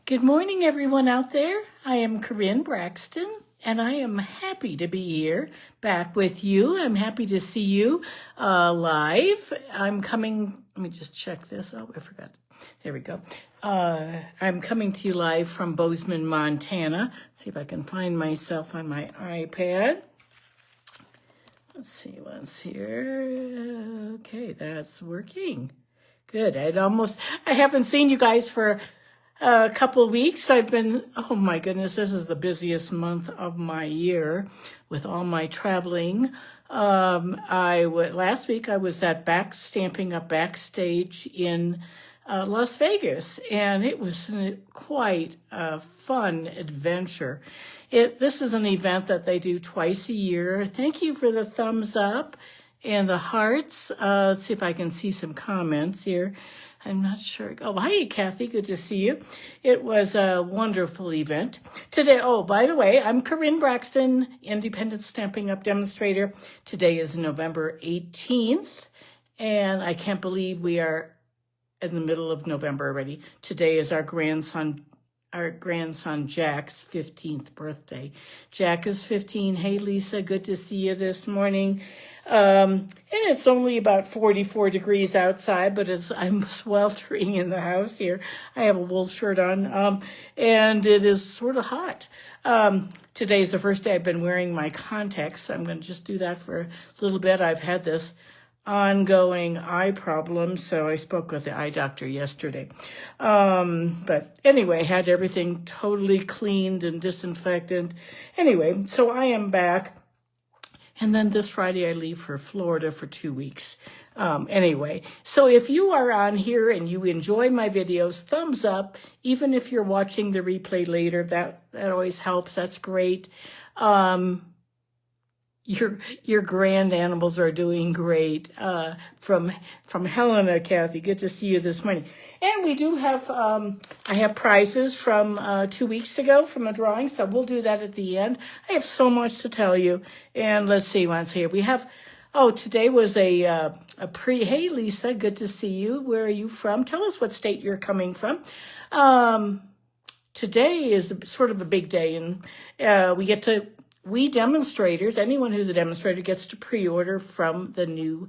Good morning, everyone out there. I am Karin Braxton, and I am happy to be here back with you. I'm happy to see you live. I'm coming, let me just check this. Oh, I forgot. There we go. I'm coming to you live from Bozeman, Montana. Let's see if I can find myself on my iPad. Let's see what's here. Okay, that's working. Good. I haven't seen you guys for a couple of weeks. Oh my goodness, this is the busiest month of my year with all my traveling. Last week I was at stamping up backstage in Las Vegas, and it was quite a fun adventure. This is an event that they do twice a year. Thank you for the thumbs up and the hearts. Let's see if I can see some comments here. I'm not sure. Oh, hi, Kathy. Good to see you. It was a wonderful event. Today, by the way, I'm Karin Braxton, Independent Stamping Up Demonstrator. Today is November 18th, and I can't believe we are in the middle of November already. Today is our grandson Jack's 15th birthday. Jack is 15. Hey, Lisa, good to see you this morning. And it's only about 44 degrees outside, but I'm sweltering in the house here. I have a wool shirt on, and it is sort of hot. Today's the first day I've been wearing my contacts, so I'm going to just do that for a little bit. I've had this ongoing eye problem, so I spoke with the eye doctor yesterday. But anyway, had everything totally cleaned and disinfected. Anyway, so I am back. And then this Friday, I leave for Florida for 2 weeks. Anyway, so if you are on here and you enjoy my videos, thumbs up. Even if you're watching the replay later, that always helps. That's great. Your grand animals are doing great. From Helena, Kathy, good to see you this morning. And we do have, I have prizes from 2 weeks ago from a drawing, so we'll do that at the end. I have so much to tell you. And let's see what's here. We have, today was hey, Lisa, good to see you. Where are you from? Tell us what state you're coming from. Today is sort of a big day, and we demonstrators, anyone who's a demonstrator gets to pre-order from the new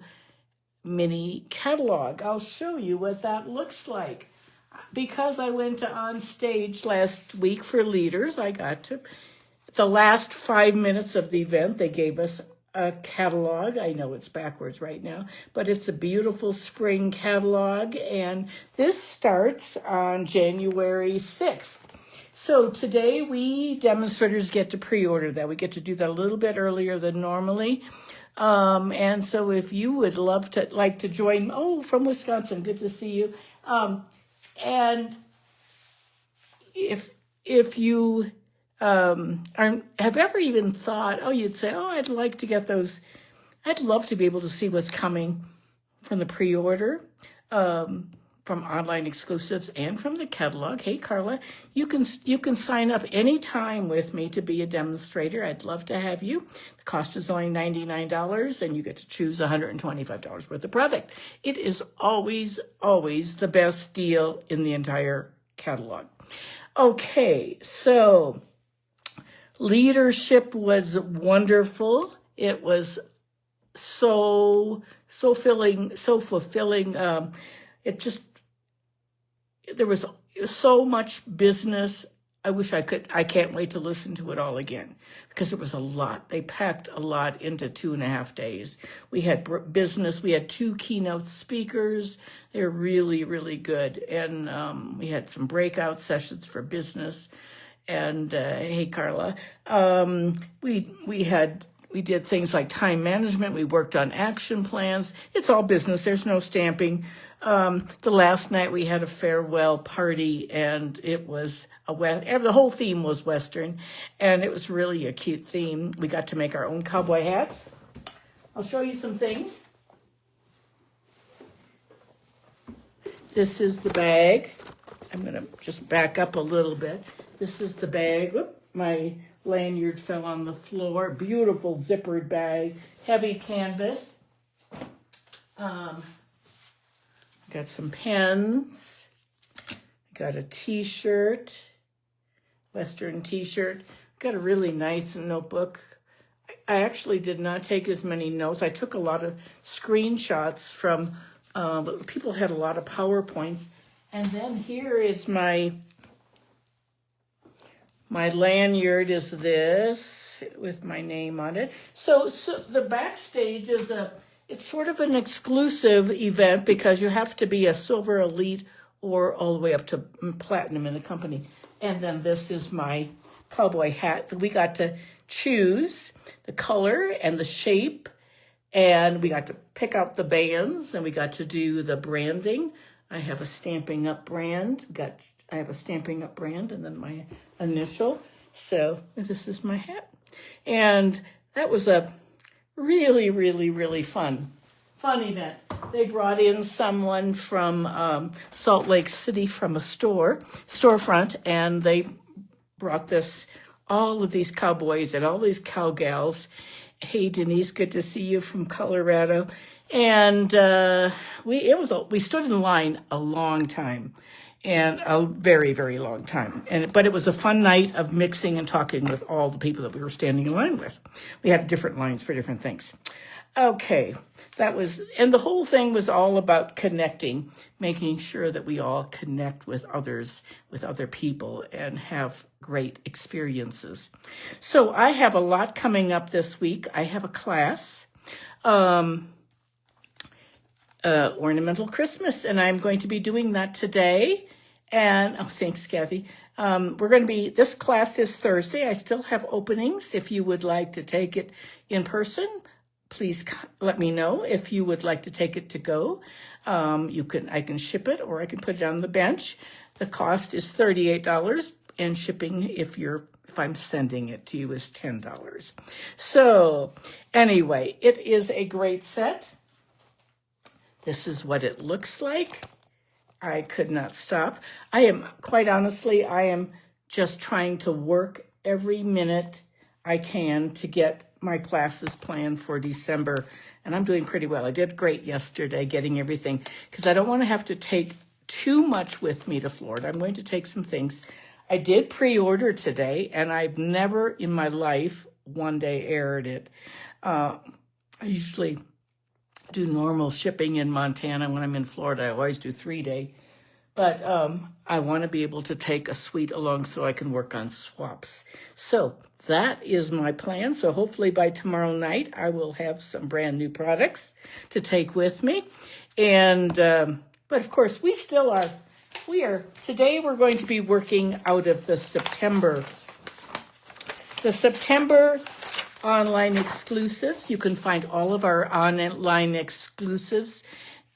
mini catalog. I'll show you what that looks like. Because I went on stage last week for leaders, I got to, the last 5 minutes of the event, they gave us a catalog. I know it's backwards right now, but it's a beautiful spring catalog, and this starts on January 6th. So today we demonstrators get to pre-order that. We get to do that a little bit earlier than normally. And so if you would like to join, from Wisconsin, good to see you. And if you have ever even thought, you'd say, I'd like to get those. I'd love to be able to see what's coming from the pre-order. From online exclusives and from the catalog. Hey, Carla, you can sign up anytime with me to be a demonstrator. I'd love to have you. The cost is only $99, and you get to choose $125 worth of product. It is always, always the best deal in the entire catalog. Okay, so leadership was wonderful. It was so fulfilling. There was so much business. I can't wait to listen to it all again because it was a lot. They packed a lot into 2.5 days. We had business. We had 2 keynote speakers. They're really, really good. And we had some breakout sessions for business. And hey, Carla, we did things like time management. We worked on action plans. It's all business. There's no stamping. The last night we had a farewell party, and it was the whole theme was Western, and it was really a cute theme. We got to make our own cowboy hats. I'll show you some things. This is the bag. I'm going to just back up a little bit. This is the bag. Whoop, my lanyard fell on the floor. Beautiful zippered bag, heavy canvas. Got some pens. Got a t-shirt, Western t-shirt. Got a really nice notebook. I actually did not take as many notes. I took a lot of screenshots from, people had a lot of PowerPoints. And then here is my lanyard is this with my name on it. So the backstage is it's sort of an exclusive event because you have to be a silver elite or all the way up to platinum in the company. And then this is my cowboy hat that we got to choose the color and the shape, and we got to pick out the bands, and we got to do the branding. I have a Stamping Up brand. I have a Stamping Up brand and then my initial. So this is my hat. And that was a really, really, really fun event. They brought in someone from Salt Lake City from a storefront, and they brought all of these cowboys and all these cowgals. Hey, Denise, good to see you from Colorado. And we stood in line a long time, and a very, very long time. But it was a fun night of mixing and talking with all the people that we were standing in line with. We had different lines for different things. Okay, and the whole thing was all about connecting, making sure that we all connect with others, with other people, and have great experiences. So I have a lot coming up this week. I have a class, Ornamental Christmas, and I'm going to be doing that today. And, thanks, Kathy. This class is Thursday. I still have openings. If you would like to take it in person, please let me know. If you would like to take it to go, I can ship it or I can put it on the bench. The cost is $38, and shipping if I'm sending it to you is $10. So anyway, it is a great set. This is what it looks like. I could not stop. I am just trying to work every minute I can to get my classes planned for December, and I'm doing pretty well. I did great yesterday getting everything because I don't want to have to take too much with me to Florida. I'm going to take some things. I did pre-order today, and I've never in my life one day aired it. I usually do normal shipping in Montana. When I'm in Florida, I always do 3-day. But I want to be able to take a suite along so I can work on swaps. So that is my plan. So hopefully by tomorrow night, I will have some brand new products to take with me. And but of course, today we're going to be working out of the September online exclusives. You can find all of our online exclusives.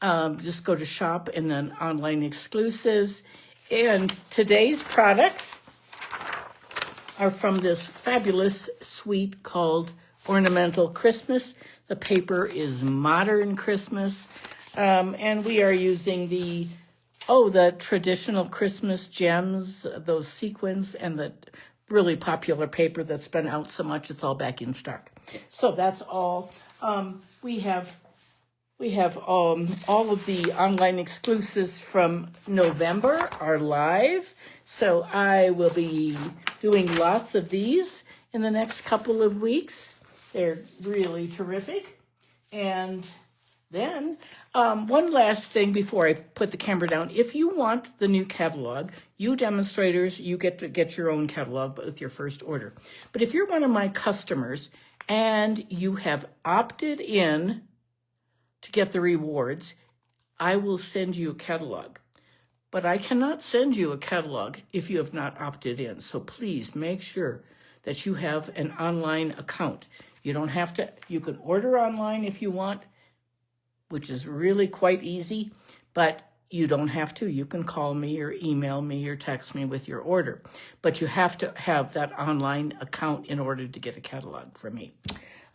Just go to shop and then online exclusives. And today's products are from this fabulous suite called Ornamental Christmas. The paper is Modern Christmas. And we are using the traditional Christmas gems, those sequins, and the really popular paper that's been out so much it's all back in stock. So that's all. We have all of the online exclusives from November are live. So I will be doing lots of these in the next couple of weeks. They're really terrific. And then one last thing before I put the camera down. If you want the new catalog, you demonstrators, you get to get your own catalog with your first order. But if you're one of my customers and you have opted in to get the rewards, I will send you a catalog. But I cannot send you a catalog if you have not opted in. So please make sure that you have an online account. You don't have to, you can order online if you want, which is really quite easy, but you don't have to. You can call me or email me or text me with your order. But you have to have that online account in order to get a catalog from me.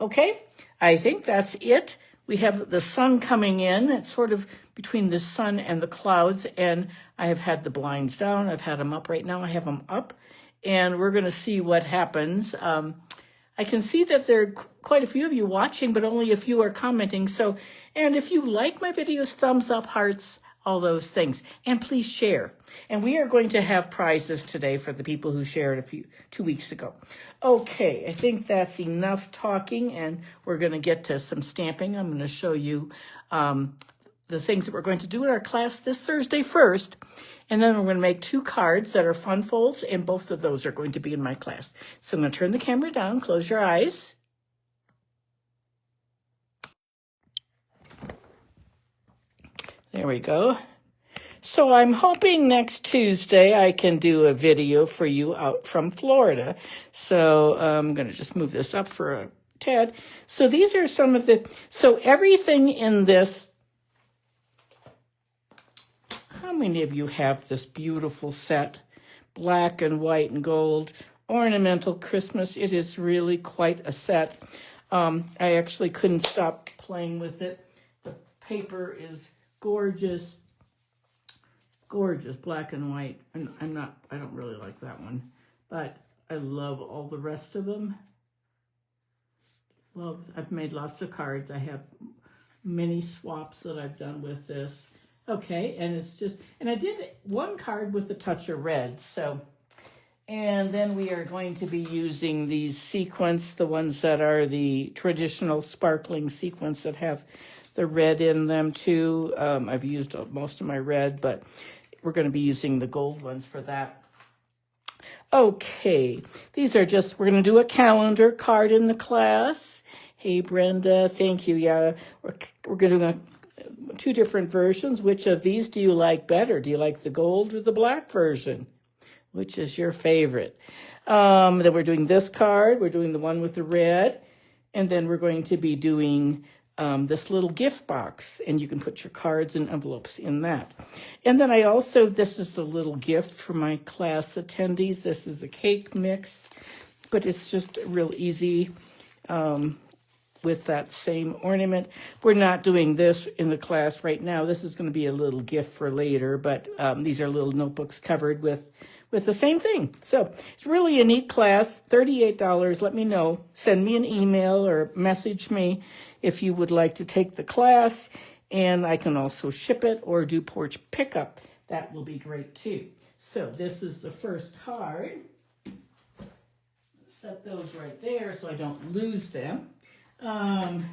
Okay, I think that's it. We have the sun coming in. It's sort of between the sun and the clouds, and I have had the blinds down. I've had them up right now. I have them up, and we're going to see what happens. I can see that there are quite a few of you watching, but only a few are commenting. So, and if you like my videos, thumbs up, hearts. all those things. And please share. And we are going to have prizes today for the people who shared 2 weeks ago. Okay, I think that's enough talking, and we're going to get to some stamping. I'm going to show you the things that we're going to do in our class this Thursday first. And then we're going to make 2 cards that are fun folds, and both of those are going to be in my class. So I'm going to turn the camera down, close your eyes. There we go. So I'm hoping next Tuesday I can do a video for you out from Florida. So I'm going to just move this up for a tad. So these are some of so everything in this, how many of you have this beautiful set? Black and white and gold, Ornamental Christmas. It is really quite a set. I actually couldn't stop playing with it. The paper is gorgeous, gorgeous, black and white. And I don't really like that one, but I love all the rest of them. I've made lots of cards. I have many swaps that I've done with this. Okay, and I did one card with a touch of red, so, and then we are going to be using these sequins, the ones that are the traditional sparkling sequins that have the red in them too. I've used most of my red, but we're going to be using the gold ones for that. Okay, these are we're going to do a calendar card in the class. Hey, Brenda, thank you. Yeah, we're going to do 2 different versions. Which of these do you like better? Do you like the gold or the black version? Which is your favorite? Then we're doing this card. We're doing the one with the red. And then we're going to be doing this little gift box, and you can put your cards and envelopes in that. And then this is a little gift for my class attendees. This is a cake mix, but it's just real easy with that same ornament. We're not doing this in the class right now. This is going to be a little gift for later, but these are little notebooks covered with the same thing. So it's really a neat class, $38. Let me know. Send me an email or message me if you would like to take the class, and I can also ship it or do porch pickup. That will be great too. So this is the first card. Set those right there so I don't lose them. Let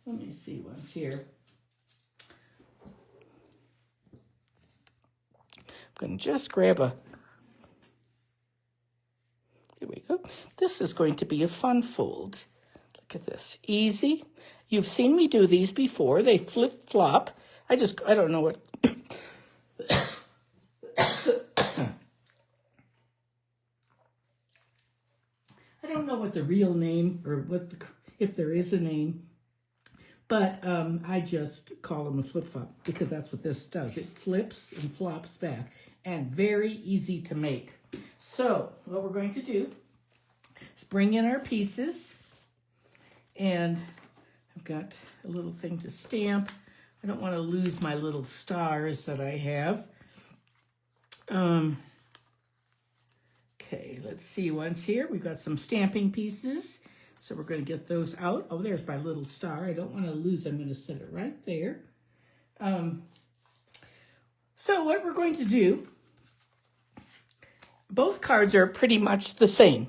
me see what's here. I'm going to just grab here we go. This is going to be a fun fold. Look at this. Easy. You've seen me do these before. They flip-flop. I don't know what... I don't know what the real name, or if there is a name, but I just call them a flip-flop because that's what this does. It flips and flops back, and very easy to make. So what we're going to do is bring in our pieces, and I've got a little thing to stamp. I don't want to lose my little stars that I have. Okay, let's see. Once here, we've got some stamping pieces. So we're going to get those out. Oh, there's my little star. I don't want to lose. I'm going to set it right there. So what we're going to do, both cards are pretty much the same.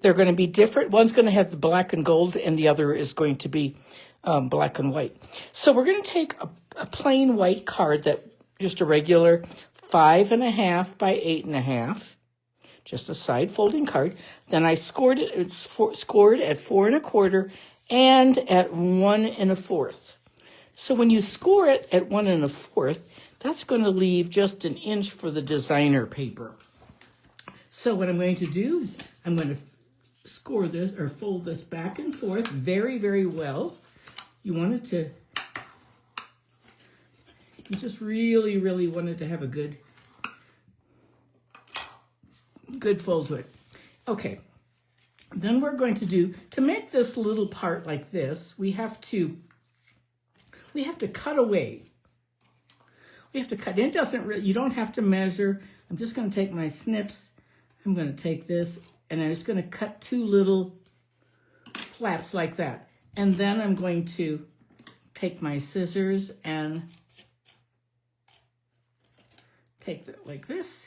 They're going to be different. One's going to have the black and gold, and the other is going to be black and white. So we're going to take a plain white card, that just a regular 5.5 by 8.5. Just a side folding card. Then I scored it. It's scored at 4 1/4 and at 1 1/4. So when you score it at 1 1/4, that's going to leave just an inch for the designer paper. So what I'm going to do is I'm going to score this or fold this back and forth very, very well. You just really, really wanted to have a good fold to it. Okay, then we're going to do, to make this little part like this, we have to cut away. We have to cut. It doesn't really, you don't have to measure. I'm just going to take my snips. I'm going to take this, and I'm just going to cut 2 little flaps like that. And then I'm going to take my scissors and take that like this.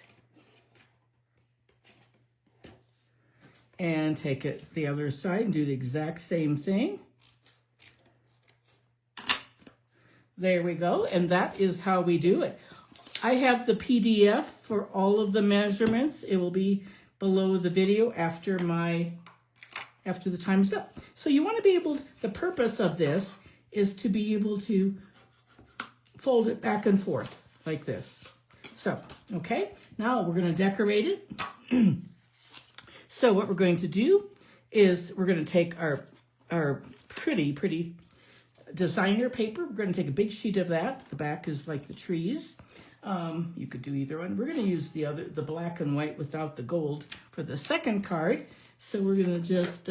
And take it the other side and do the exact same thing. There we go, and that is how we do it. I have the PDF for all of the measurements. It will be below the video after the time's up. So you want to be able to, the purpose of this is to be able to fold it back and forth like this. So, okay, now we're going to decorate it. So what we're going to do is we're going to take our pretty designer paper. We're going to take a big sheet of that. The back is like the trees. You could do either one. We're going to use the black and white without the gold for the second card. So we're going to just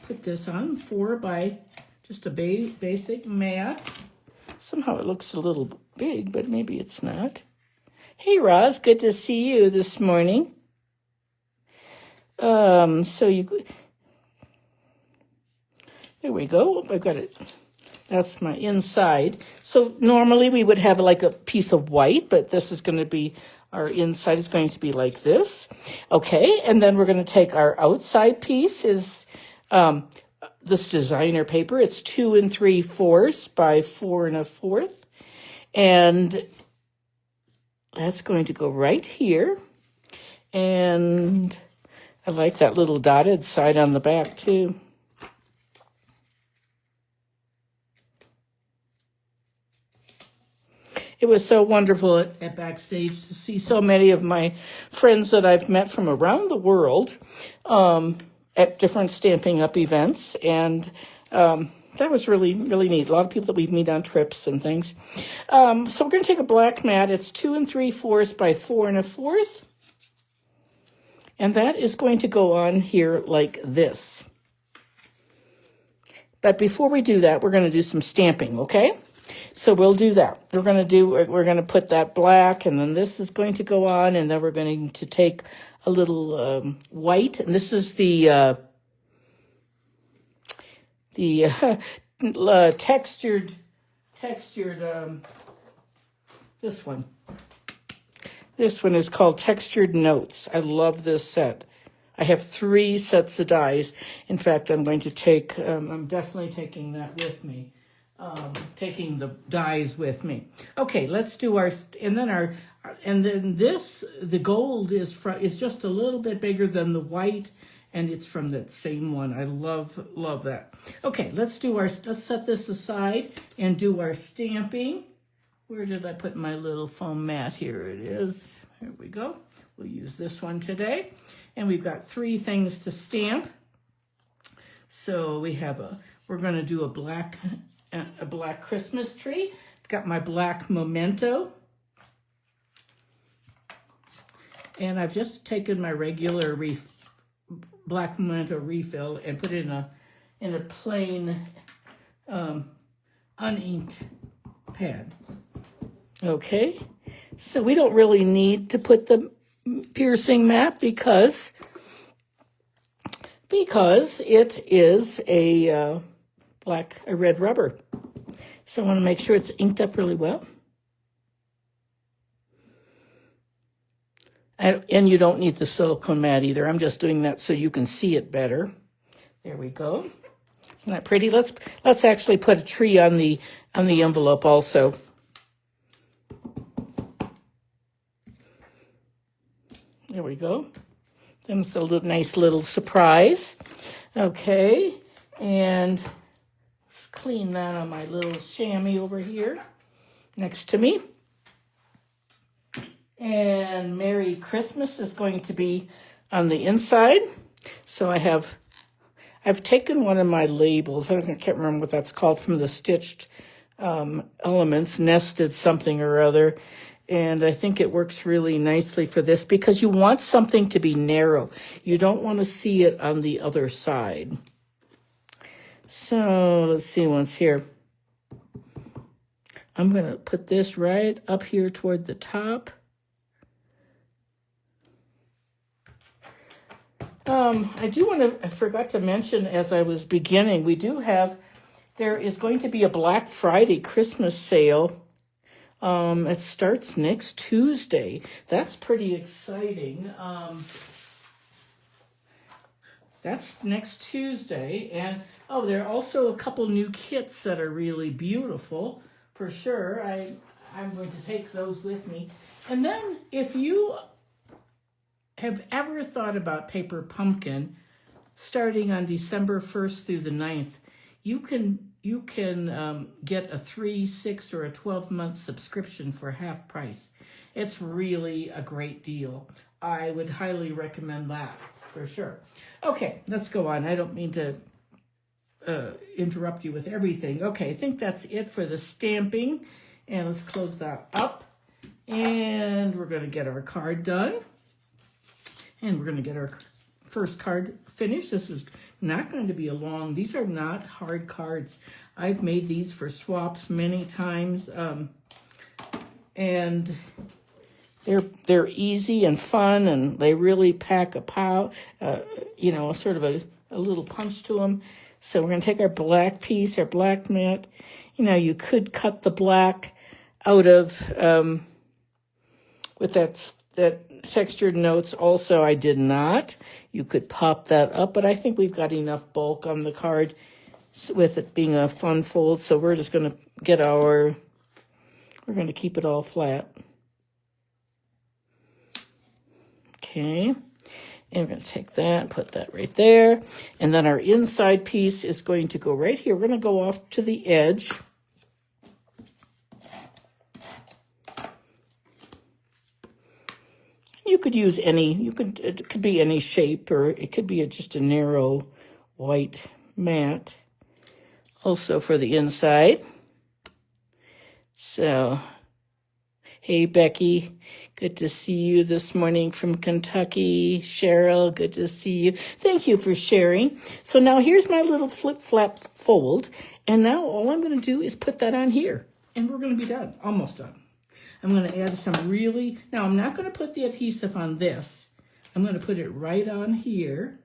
put this on 4 by just a basic mat. Somehow it looks a little big, but maybe it's not. Hey, Roz, good to see you this morning. There we go. I got it. That's my inside. So normally we would have like a piece of white, but this is going to be, our inside is going to be like this. Okay, and then we're going to take our outside piece is this designer paper. It's 2 3/4 by 4 1/4. And that's going to go right here. And I like that little dotted side on the back too. It was so wonderful at Backstage to see so many of my friends that I've met from around the world at different Stamping Up events. And that was really, really neat. A lot of people that we meet on trips and things. So we're going to take a black mat. It's 2 3/4 by 4 1/4. And that is going to go on here like this. But before we do that, we're going to do some stamping, okay? So we'll do that. We're going to put that black, and then this is going to go on, and then we're going to take a little white, and this is the textured this one. This one is called Textured Notes. I love this set. I have 3 sets of dies. In fact, I'm going to take, I'm definitely taking that with me. Taking the dies with me. Okay, let's do our, and then this, the gold is just a little bit bigger than the white, and it's from that same one. I love that. Okay, let's set this aside and do our stamping. Where did I put my little foam mat? Here it is. Here we go. We'll use this one today. And we've got 3 things to stamp. So we have we're going to do a black Christmas tree. I've got my Black Momento. And I've just taken my regular Black Momento refill and put it in a plain uninked pad. Okay, so we don't really need to put the piercing mat because it is a red rubber. So I want to make sure it's inked up really well. And you don't need the silicone mat either. I'm just doing that so you can see it better. There we go. Isn't that pretty? Let's actually put a tree on the envelope also. There we go. Then it's a nice little surprise. Okay, and let's clean that on my little chamois over here next to me. And Merry Christmas is going to be on the inside. So I've taken one of my labels. I can't remember what that's called, from the Stitched Elements, Nested something or other. And I think it works really nicely for this because you want something to be narrow. You don't want to see it on the other side. So let's see what's here. I'm going to put this right up here toward the top. I forgot to mention as I was beginning, we do have there is going to be a Black Friday Christmas sale. It starts next Tuesday. That's pretty exciting. That's next Tuesday. And, oh, there are also a couple new kits that are really beautiful, for sure. I'm going to take those with me. And then if you have ever thought about Paper Pumpkin, starting on December 1st through the 9th, you can get a 3, 6, or a 12-month subscription for half price. It's really a great deal. I would highly recommend that, for sure. Okay, let's go on. I don't mean to interrupt you with everything. Okay, I think that's it for the stamping. And let's close that up. And we're going to get our card done. And we're going to get our first card finished. This is not going to be a long, these are not hard cards. I've made these for swaps many times. And they're easy and fun, and they really pack a pow, sort of a little punch to them. So we're going to take our black piece, our black mat. You could cut the black out of, with that textured notes. Also, I did not. You could pop that up, but I think we've got enough bulk on the card with it being a fun fold. So we're just going to we're going to keep it all flat. Okay, and we're going to take that and put that right there. And then our inside piece is going to go right here. We're going to go off to the edge. You could use it could be any shape, or it could be just a narrow white mat. Also for the inside. So, hey, Becky. Good to see you this morning from Kentucky. Cheryl, good to see you. Thank you for sharing. So now here's my little flip-flap fold. And now all I'm going to do is put that on here. And we're going to be done, almost done. I'm going to add some now I'm not going to put the adhesive on this. I'm going to put it right on here.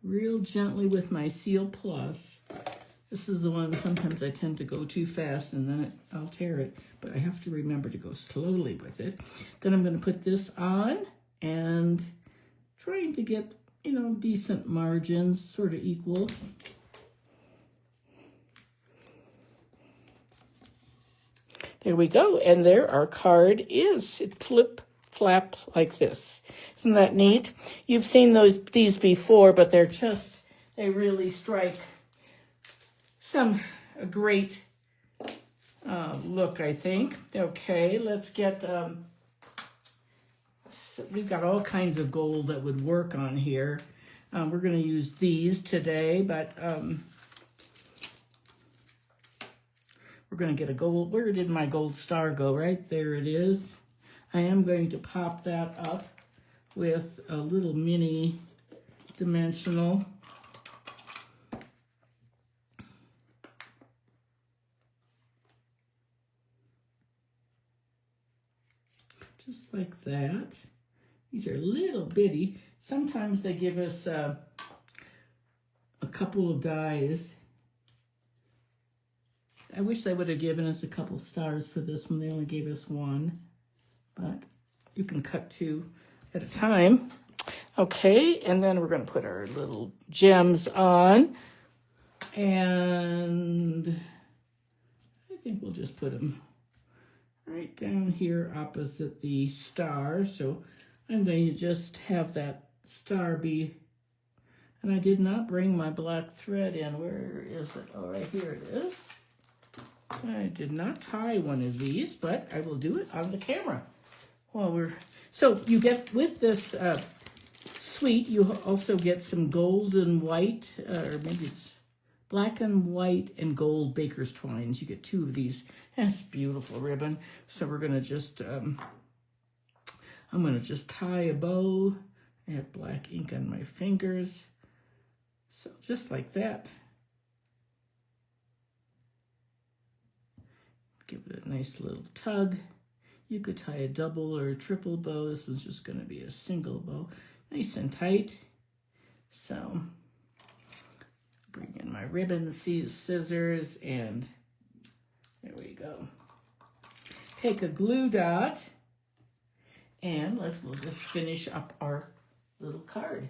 Real gently with my Seal Plus. This is the one sometimes I tend to go too fast and then I'll tear it. But I have to remember to go slowly with it. Then I'm going to put this on and trying to get, decent margins, sort of equal. There we go. And there our card is. It flip-flap like this. Isn't that neat? You've seen these before, but they really strike a great look, I think. Okay, let's get, we've got all kinds of gold that would work on here. We're going to use these today, but we're going to get a gold. Where did my gold star go? Right there it is. I am going to pop that up with a little mini dimensional. Just like that. These are little bitty. Sometimes they give us a couple of dies. I wish they would have given us a couple stars for this one. They only gave us one. But you can cut 2 at a time. Okay, and then we're going to put our little gems on. And I think we'll just put them right down here opposite the star. So I'm going to just have that star be, and I did not bring my black thread in. Where is it? Oh, right here it is. I did not tie one of these, but I will do it on the camera. So you get, with this suite, you also get some gold and white, or maybe it's black and white and gold baker's twines. You get 2 of these. That's beautiful ribbon. So we're going to just, I'm going to just tie a bow. I have black ink on my fingers. So just like that. Give it a nice little tug. You could tie a double or a triple bow. This one's just going to be a single bow. Nice and tight. So bring in my ribbon, scissors, and there we go. Take a glue dot, and we'll just finish up our little card.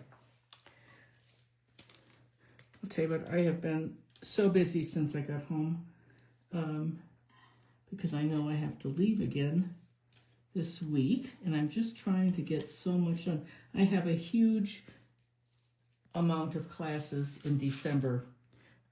I'll tell you what, I have been so busy since I got home, because I know I have to leave again this week, and I'm just trying to get so much done. I have a huge amount of classes in December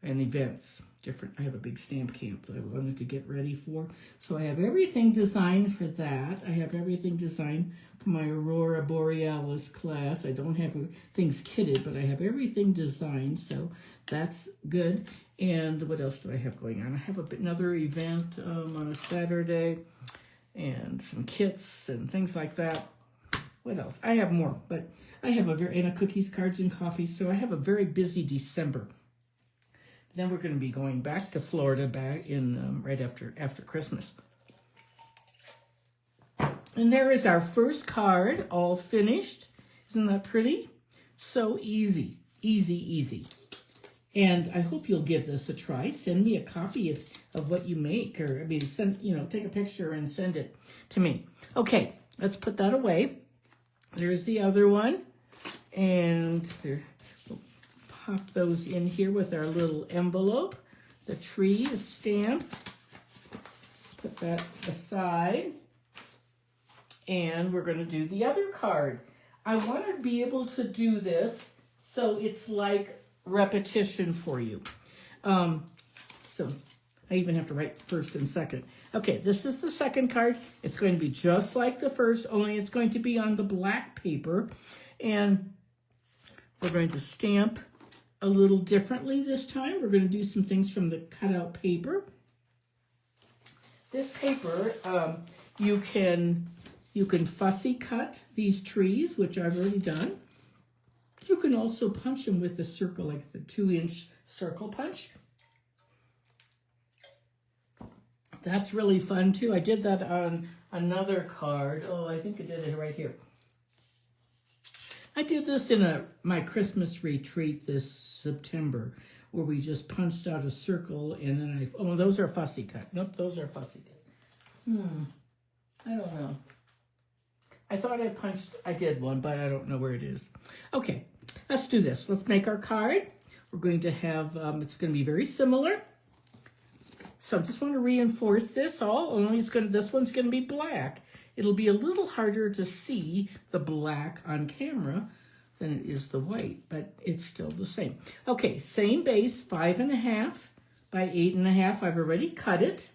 and events. I have a big stamp camp that I wanted to get ready for. So I have everything designed for that. I have everything designed for my Aurora Borealis class. I don't have things kitted, but I have everything designed, so that's good. And what else do I have going on? I have another event on a Saturday, and some kits and things like that. What else? I have more, but I have and cookies, cards, and coffee, so I have a very busy December. Then we're going to be going back to Florida back in right after Christmas. And there is our first card, all finished. Isn't that pretty? So easy, easy, easy. And I hope you'll give this a try. Send me a copy of what you make, or take a picture and send it to me. Okay, let's put that away. There's the other one, and we'll pop those in here with our little envelope. The tree is stamped. Let's put that aside, and we're going to do the other card. I want to be able to do this so it's like repetition for you. So I even have to write first and second. Okay, this is the second card. It's going to be just like the first, only it's going to be on the black paper. And we're going to stamp a little differently this time. We're going to do some things from the cutout paper. This paper, you can fussy cut these trees, which I've already done. You can also punch them with the circle, like the 2-inch circle punch. That's really fun too. I did that on another card. Oh, I think I did it right here. I did this in my Christmas retreat this September, where we just punched out a circle, and then those are fussy cut. Nope, those are fussy cut. I don't know. I thought I did one, but I don't know where it is. Okay, let's do this. Let's make our card. We're going to have, it's going to be very similar. So I just want to reinforce this only this one's going to be black. It'll be a little harder to see the black on camera than it is the white, but it's still the same. Okay, same base, 5.5 by 8.5. I've already cut it.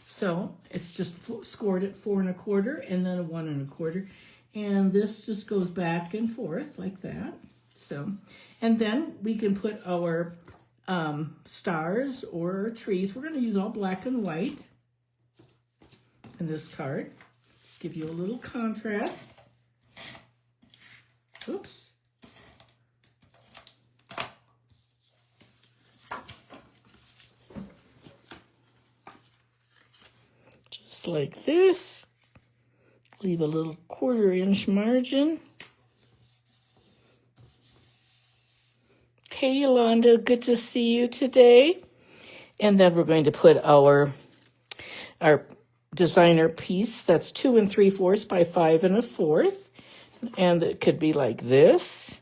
So it's just scored at 4 1/4 and then a 1 1/4. And this just goes back and forth like that. So, and then we can put our stars or trees. We're going to use all black and white in this card. Just give you a little contrast. Oops. Just like this. Leave a little 1/4-inch margin. Hey, Yolanda, good to see you today. And then we're going to put our designer piece. That's 2 3/4 by 5 1/4. And it could be like this.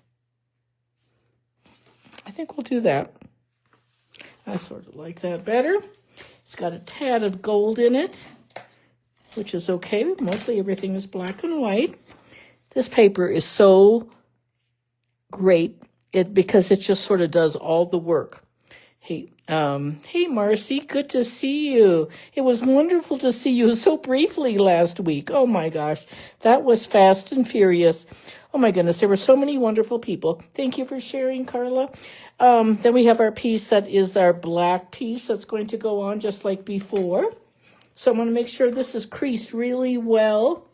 I think we'll do that. I sort of like that better. It's got a tad of gold in it, which is okay. Mostly everything is black and white. This paper is so great because it just sort of does all the work. Hey, Marcy, good to see you. It was wonderful to see you so briefly last week. Oh my gosh, that was fast and furious. Oh my goodness, there were so many wonderful people. Thank you for sharing, Carla. Then we have our piece that is our black piece that's going to go on just like before. So I want to make sure this is creased really well.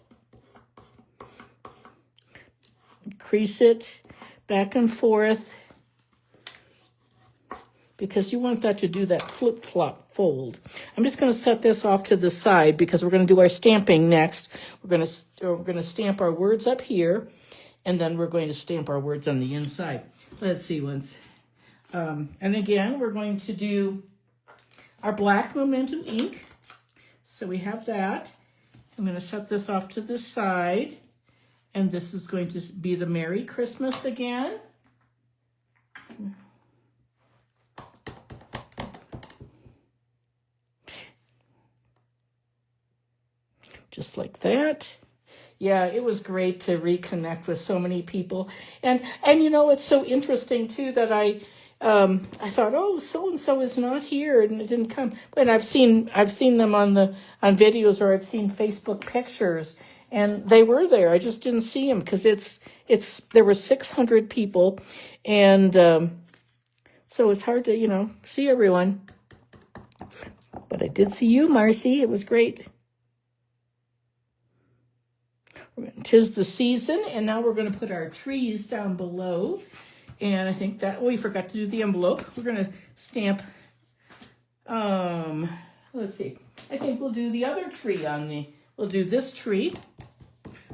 Crease it back and forth, because you want that to do that flip-flop fold. I'm just going to set this off to the side because we're going to do our stamping next. We're going to stamp our words up here, and then we're going to stamp our words on the inside. Let's see once. And again, we're going to do our Black Momento ink. So we have that. I'm going to set this off to the side. And this is going to be the Merry Christmas again. Just like that. Yeah, it was great to reconnect with so many people. And you know, it's so interesting too that I thought, oh, so and so is not here and it didn't come. But I've seen them on videos, or I've seen Facebook pictures, and they were there. I just didn't see them because there were 600 people, and so it's hard to, you know, see everyone. But I did see you, Marcy. It was great. 'Tis the season, and now we're going to put our trees down below. And I think that we forgot to do the envelope. We're going to stamp, let's see. I think we'll do the other tree we'll do this tree.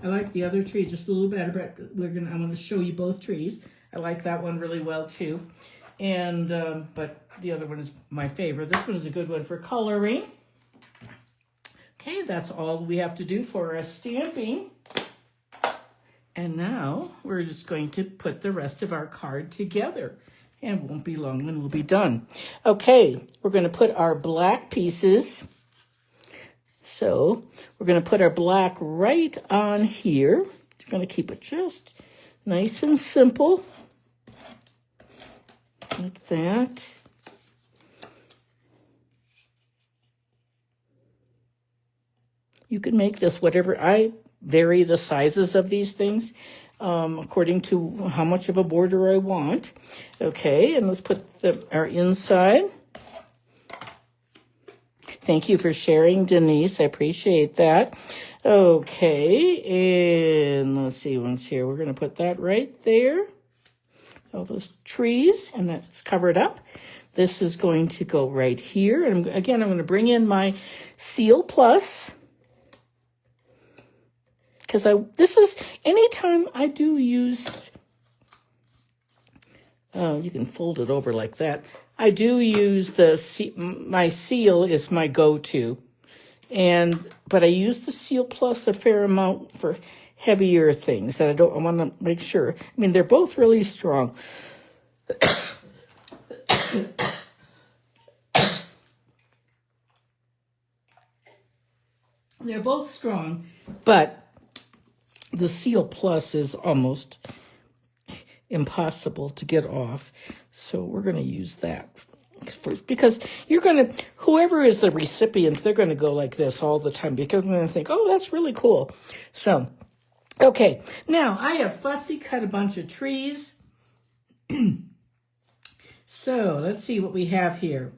I like the other tree just a little better, but I'm going to show you both trees. I like that one really well too. And, but the other one is my favorite. This one is a good one for coloring. Okay, that's all we have to do for our stamping. And now we're just going to put the rest of our card together. And it won't be long when we'll be done. Okay, we're going to put our black pieces. So we're going to put our black right on here. We're going to keep it just nice and simple. Like that. You can make this whatever. I vary the sizes of these things according to how much of a border I want. Okay, and let's put our inside. Thank you for sharing, Denise. I appreciate that. Okay, and let's see what's here. We're going to put that right there. All those trees, and that's covered up. This is going to go right here. And again, I'm going to bring in my Seal Plus. Because anytime I do use, you can fold it over like that. I do use my seal is my go-to. But I use the Seal Plus a fair amount for heavier things that I want to make sure. I mean, they're both really strong. They're both strong, but the Seal Plus is almost impossible to get off. So we're going to use that first, because whoever is the recipient, they're going to go like this all the time because they're going to think, oh, that's really cool. So, okay, now I have fussy cut a bunch of trees. So let's see what we have here.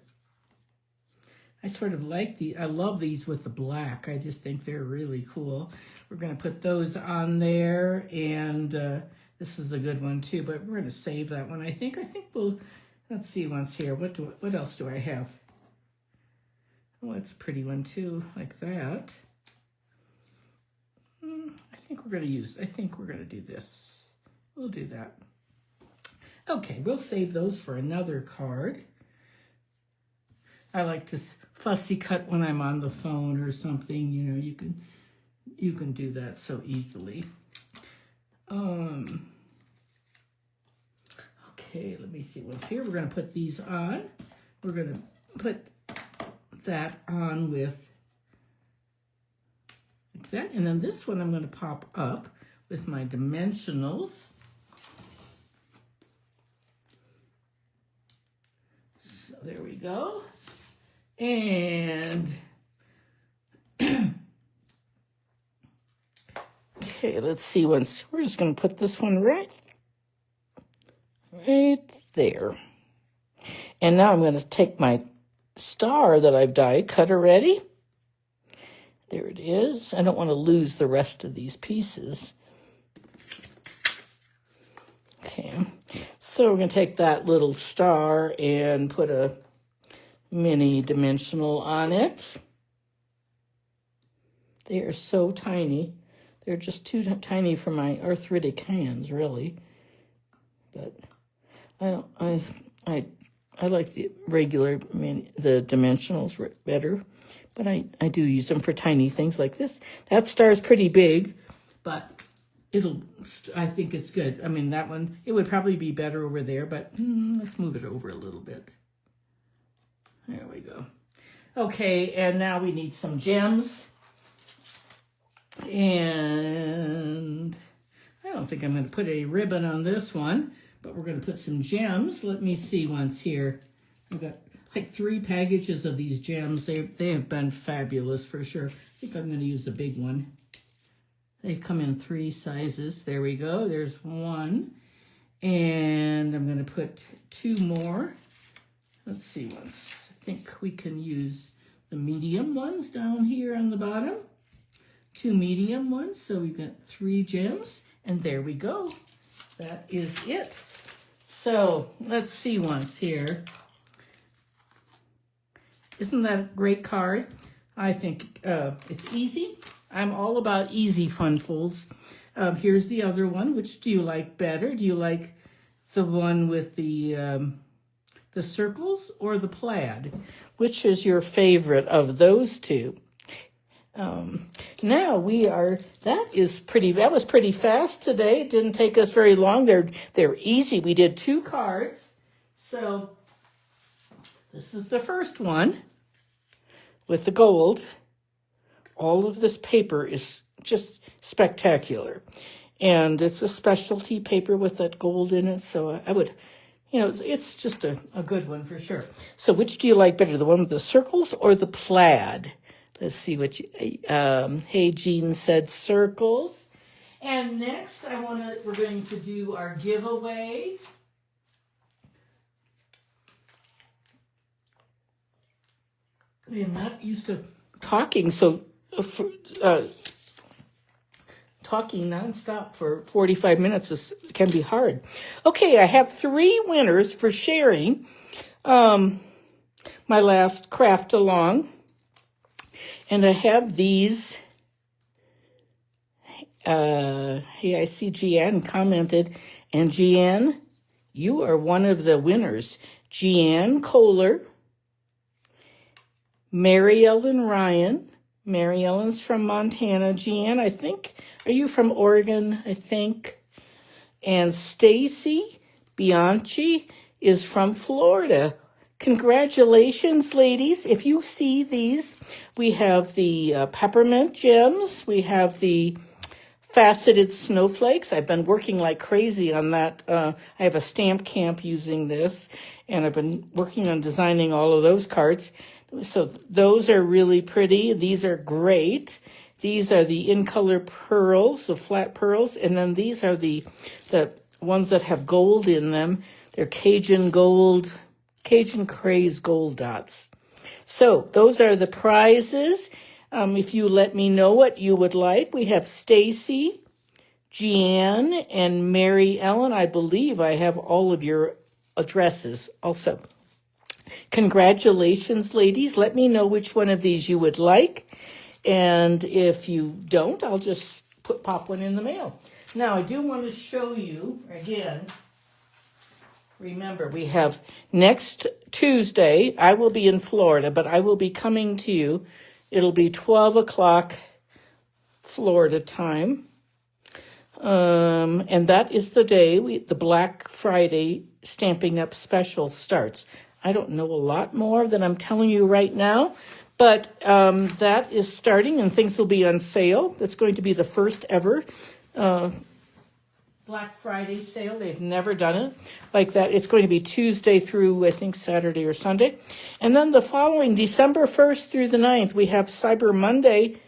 I sort of like I love these with the black. I just think they're really cool. We're going to put those on there, and this is a good one too, but we're going to save that one. I think we'll, let's see what's here. What else do I have? Oh, it's a pretty one too, like that. I think we're going to do this. We'll do that. Okay, we'll save those for another card. I like to fussy cut when I'm on the phone or something. You know, you can do that so easily. Okay, let me see what's here. We're going to put these on. We're going to put that on with like that. And then this one I'm going to pop up with my dimensionals. So there we go. And okay, let's see we're just going to put this one right there. And now I'm going to take my star that I've dyed, cut already. There it is. I don't want to lose the rest of these pieces. Okay, so we're going to take that little star and put a mini dimensional on it. They are so tiny. They're just too tiny for my arthritic hands, really. But I I like the regular, the dimensionals better, but I do use them for tiny things like this. That star's pretty big, but I think it's good. I mean, that one, it would probably be better over there, but let's move it over a little bit. There we go. Okay, and now we need some gems. And I don't think I'm going to put a ribbon on this one, but we're going to put some gems. Let me see once here. I've got like 3 packages of these gems. They have been fabulous for sure. I think I'm going to use a big one. They come in 3 sizes. There we go. There's 1. And I'm going to put 2 more. Let's see once. I think we can use the medium ones down here on the bottom. 2 medium ones. So we've got 3 gems. And there we go. That is it. So let's see once here. Isn't that a great card? I think it's easy. I'm all about easy fun folds. Here's the other one. Which do you like better? Do you like the one with the circles or the plaid? Which is your favorite of those 2? Now that was pretty fast today. It didn't take us very long. They're easy. We did 2 cards. So this is the first one with the gold. All of this paper is just spectacular. And it's a specialty paper with that gold in it. So I would, it's just a good one for sure. So which do you like better, the one with the circles or the plaid? Let's see what hey, Jean said circles. And next we're going to do our giveaway. I am not used to talking, so talking nonstop for 45 minutes can be hard. Okay, I have 3 winners for sharing my last craft along. And I have these. Hey, I see Jeanne commented. And Jeanne, you are one of the winners. Jeanne Kohler, Mary Ellen Ryan. Mary Ellen's from Montana. Jeanne, I think, are you from Oregon, I think? And Stacy Bianchi is from Florida. Congratulations, ladies. If you see these, we have the peppermint gems. We have the faceted snowflakes. I've been working like crazy on that. I have a stamp camp using this, and I've been working on designing all of those cards. So those are really pretty. These are great. These are the in-color pearls, the flat pearls, and then these are the ones that have gold in them. They're Cajun Craze gold dots. So those are the prizes. If you let me know what you would like, we have Stacy, Jeanne, and Mary Ellen. I believe I have all of your addresses also. Congratulations, ladies. Let me know which one of these you would like. And if you don't, I'll just pop one in the mail. Now, I do want to show you, again, remember, we have next Tuesday, I will be in Florida, but I will be coming to you. It'll be 12 o'clock Florida time. And that is the day the Black Friday Stamping Up special starts. I don't know a lot more than I'm telling you right now, but that is starting and things will be on sale. That's going to be the first ever Black Friday sale. They've never done it like that. It's going to be Tuesday through, I think, Saturday or Sunday. And then the following, December 1st through the 9th, we have Cyber Monday,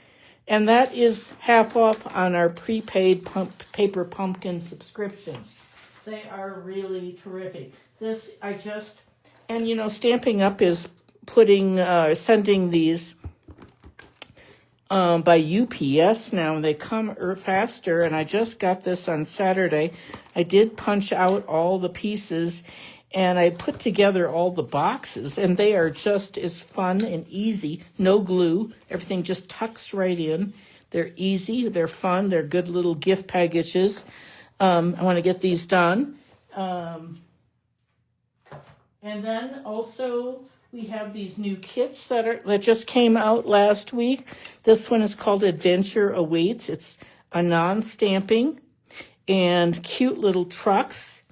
and that is half off on our prepaid paper pumpkin subscriptions. They are really terrific. Stamping Up is sending these by UPS now, and they come faster, and I just got this on Saturday. I did punch out all the pieces, and I put together all the boxes, and they are just as fun and easy. No glue. Everything just tucks right in. They're easy. They're fun. They're good little gift packages. I want to get these done. And then also we have these new kits that just came out last week. This one is called Adventure Awaits. It's a non-stamping and cute little trucks.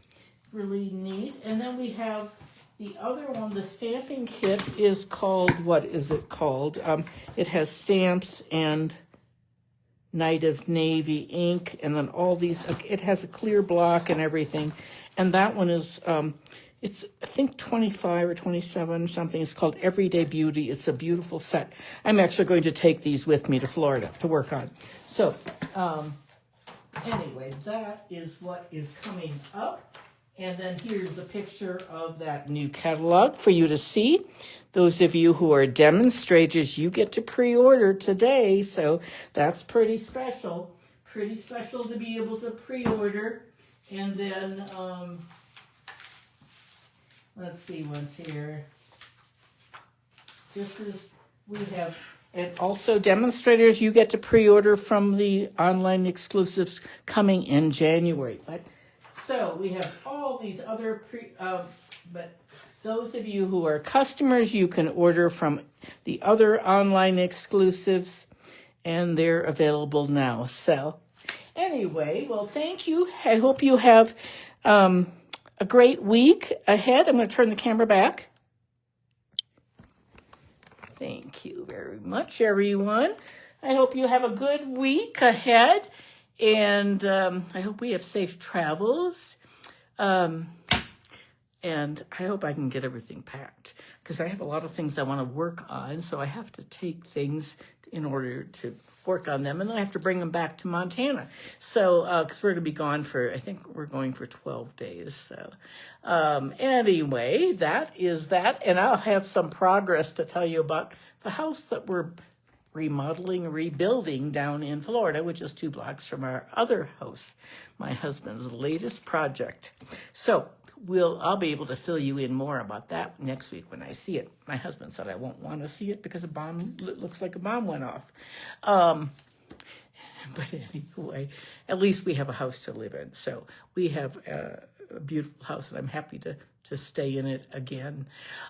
Really neat. And then we have the other one, the stamping kit is called, what is it called? It has stamps and Night of Navy ink, and then all these, it has a clear block and everything. And that one is, it's, I think, 25 or 27 or something. It's called Everyday Beauty. It's a beautiful set. I'm actually going to take these with me to Florida to work on. So, anyway, that is what is coming up. And then here's a picture of that new catalog for you to see. Those of you who are demonstrators, you get to pre-order today, so that's pretty special. Pretty special to be able to pre-order. And then, let's see what's here. We have, and also demonstrators, you get to pre-order from the online exclusives coming in January. So we have all these other but those of you who are customers, you can order from the other online exclusives, and they're available now. So anyway, well, thank you. I hope you have a great week ahead. I'm going to turn the camera back. Thank you very much, everyone. I hope you have a good week ahead. And I hope we have safe travels. And I hope I can get everything packed, because I have a lot of things I want to work on. So I have to take things in order to work on them. And then I have to bring them back to Montana. So, because we're going to be gone for, I think we're going for 12 days. So anyway, that is that. And I'll have some progress to tell you about the house that we're remodeling, rebuilding down in Florida, which is 2 blocks from our other house, my husband's latest project. So I'll be able to fill you in more about that next week when I see it. My husband said I won't want to see it because it looks like a bomb went off. But anyway, at least we have a house to live in. So we have a beautiful house, and I'm happy to stay in it again.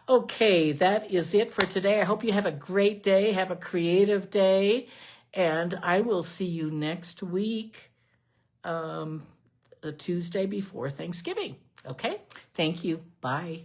Okay, that is it for today. I hope you have a great day, have a creative day, and I will see you next week, the Tuesday before Thanksgiving. Okay, thank you. Bye.